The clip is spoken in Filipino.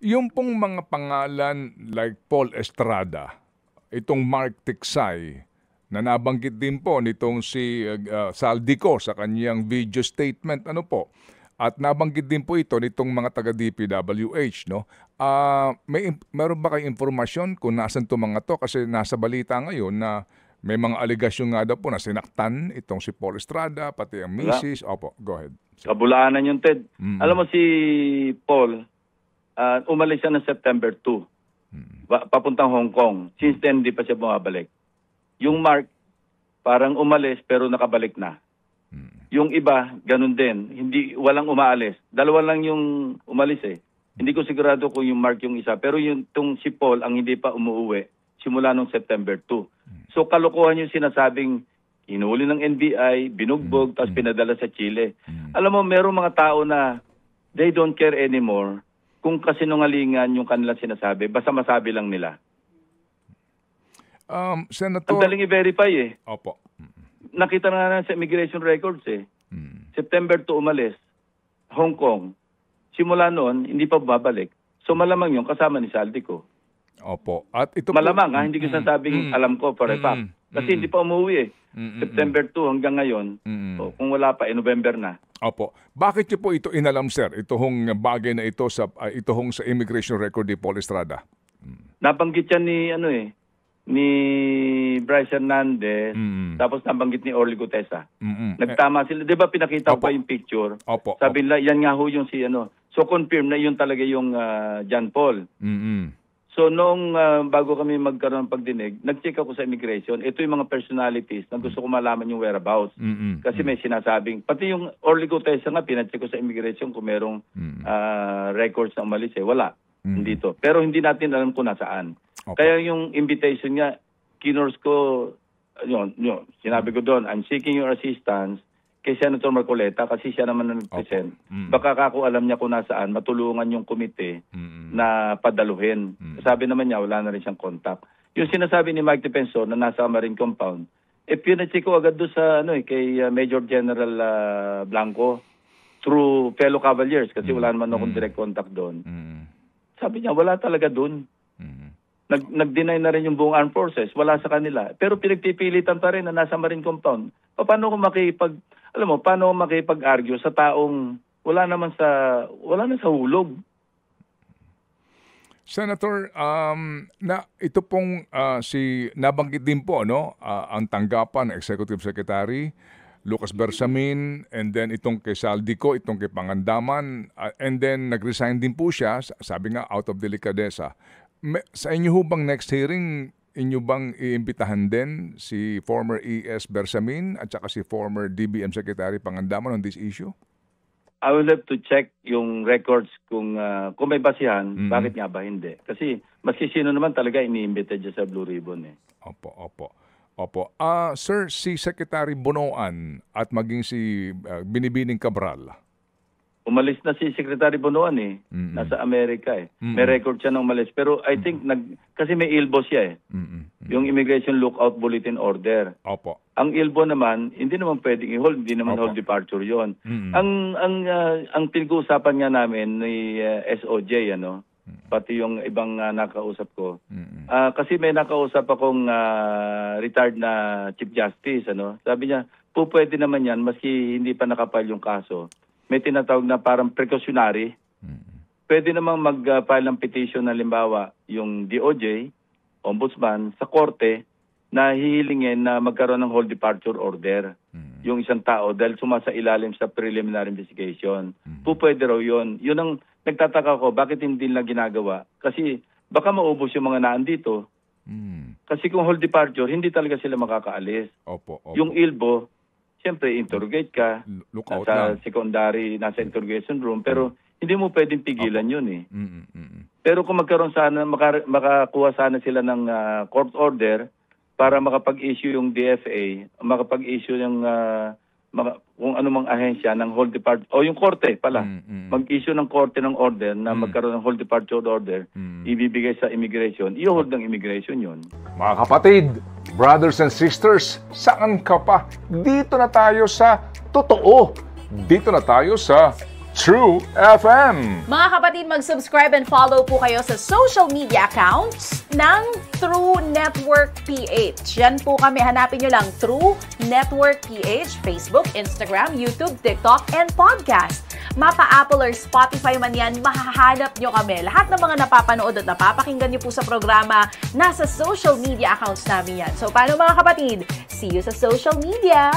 Yung pong mga pangalan like Paul Estrada, itong Mark Tiksay, na nabanggit din po nitong si Saldico sa kanyang video statement, ano po, at nabanggit din po ito nitong mga taga-DPWH, no? Meron ba kayong informasyon kung nasan to mga to? Kasi nasa balita ngayon na may mga aligasyon nga daw po na sinaktan itong si Paul Estrada, pati ang misis. Opo, go ahead. Kabulaanan yung Ted. Alam mo si Paul, umalis siya ng September 2, papuntang Hong Kong. Since then, hindi pa siya bumabalik. Yung Mark, parang umalis pero nakabalik na. Yung iba, ganun din. Walang umaalis. Dalawa lang yung umalis eh. Hindi ko sigurado kung yung Mark yung isa. Pero yung si Paul, ang hindi pa umuuwi, simula nung September 2. So kalokohan yung sinasabing hinuli ng NBI, binugbog, tapos pinadala sa Chile. Alam mo, merong mga tao na they don't care anymore kung kasinungalingan yung kanilang sinasabi, basta masabi lang nila. Senator... Ang daling i-verify eh. Opo. Nakita na sa immigration records eh. September 2 umalis, Hong Kong. Simula noon, hindi pa babalik. So malamang yung kasama ni Saldico. Opo. At ito malamang hindi ko sasabing alam ko for a fact. Kasi hindi pa umuwi eh. September 2 hanggang ngayon. So, kung wala pa, November na. Opo. Bakit niyo po ito inalam, sir? Itong bagay na ito sa immigration record ni Paul Estrada? Nabanggit yan ni Bryce Hernandez, tapos nabanggit ni Orly Gutesa. Nagtama sila. Di ba pinakita ko pa yung picture? Opo. Sabi nila, yan nga ho yung si So confirm na yun talaga yung John Paul. So noong bago kami magkaroon ng pagdinig, nag-check ako sa immigration. Ito yung mga personalities na gusto ko malaman yung whereabouts. Kasi may sinasabing, pati yung Orly Gutesa nga, pinacheck ko sa immigration kung merong records na umalis eh. Wala. Dito. Pero hindi natin alam kung nasaan. Okay. Kaya yung invitation niya, kinors ko, sinabi ko doon, I'm seeking your assistance kay Senator Marcoleta kasi siya naman na nag-present. Baka kako alam niya kung nasaan, matulungan yung komite na padaluhin. Sabi naman niya, wala na rin siyang contact. Yung sinasabi ni Mike Defensor na nasa Marine Compound, pinacheck ko agad doon sa kay Major General Blanco through fellow Cavaliers kasi wala naman akong direct contact doon. Sabi niya, wala talaga doon. Nag-deny na rin yung buong armed forces. Wala sa kanila. Pero pinagpipilitan pa rin na nasa Marine Compound. Paano ko makipag-argue sa taong wala na sa hulog? Senator, ito pong nabanggit din po ang tanggapan ng Executive Secretary Lucas Bersamin, and then itong kay Saldico, itong kay Pangandaman, and then nag-resign din po siya, sabi nga out of delicadeza. Sa inyo ho bang next hearing, inyo bang iimbitahan din si former ES Bersamin at saka si former DBM Secretary Pangandaman on this issue? I will have to check yung records kung may basihan, bakit nga ba hindi. Kasi maski sino naman talaga iniimbita dyan sa Blue Ribbon eh. Opo. Sir, si Secretary Bonoan at maging si Binibining Cabral. Umalis na si Secretary Bonoan eh. Nasa Amerika eh. May record siya na umalis. Pero I think, kasi may ILBO siya eh. Yung Immigration Lookout Bulletin Order. Opo. Ang ILBO naman, hindi naman pwedeng i-hold. Hindi naman hold departure yon. Ang pinag-uusapan nga namin ni SOJ, pati yung ibang nakausap ko. Kasi may nakausap akong retired na Chief Justice. Sabi niya, pwede naman yan, maski hindi pa nakapal yung kaso. May tinatawag na parang precautionary. Pwede namang mag-file ng petition na limbawa yung DOJ, Ombudsman, sa korte na hihilingin na magkaroon ng hold departure order yung isang tao dahil sumasa ilalim sa preliminary investigation. Pwede raw yun. Yun ang nagtataka ko, bakit hindi nila ginagawa? Kasi baka maubos yung mga naandito. Kasi kung hold departure, hindi talaga sila makakaalis. Opo. Yung ILBO, siyempre, interrogate ka. Lookout nasa secondary, nasa interrogation room. Pero hindi mo pwedeng pigilan yun eh. Pero kung makakuha sana sila ng court order para makapag-issue yung DFA, makapag-issue yung kung anumang ahensya ng hold departure, o yung korte pala, mag-issue ng korte ng order na magkaroon ng hold departure order, ibibigay sa immigration, i-hold ng immigration yun. Mga kapatid, brothers and sisters, saan ka pa? Dito na tayo sa totoo. Dito na tayo sa True FM. Mga kapatid, mag-subscribe and follow po kayo sa social media accounts ng True Network PH. Yan po kami. Hanapin nyo lang True Network PH, Facebook, Instagram, YouTube, TikTok, and podcast. Mapa Apple or Spotify man yan, mahahanap nyo kami. Lahat ng mga napapanood at napapakinggan nyo po sa programa, nasa social media accounts namin yan. So, paano mga kapatid? See you sa social media!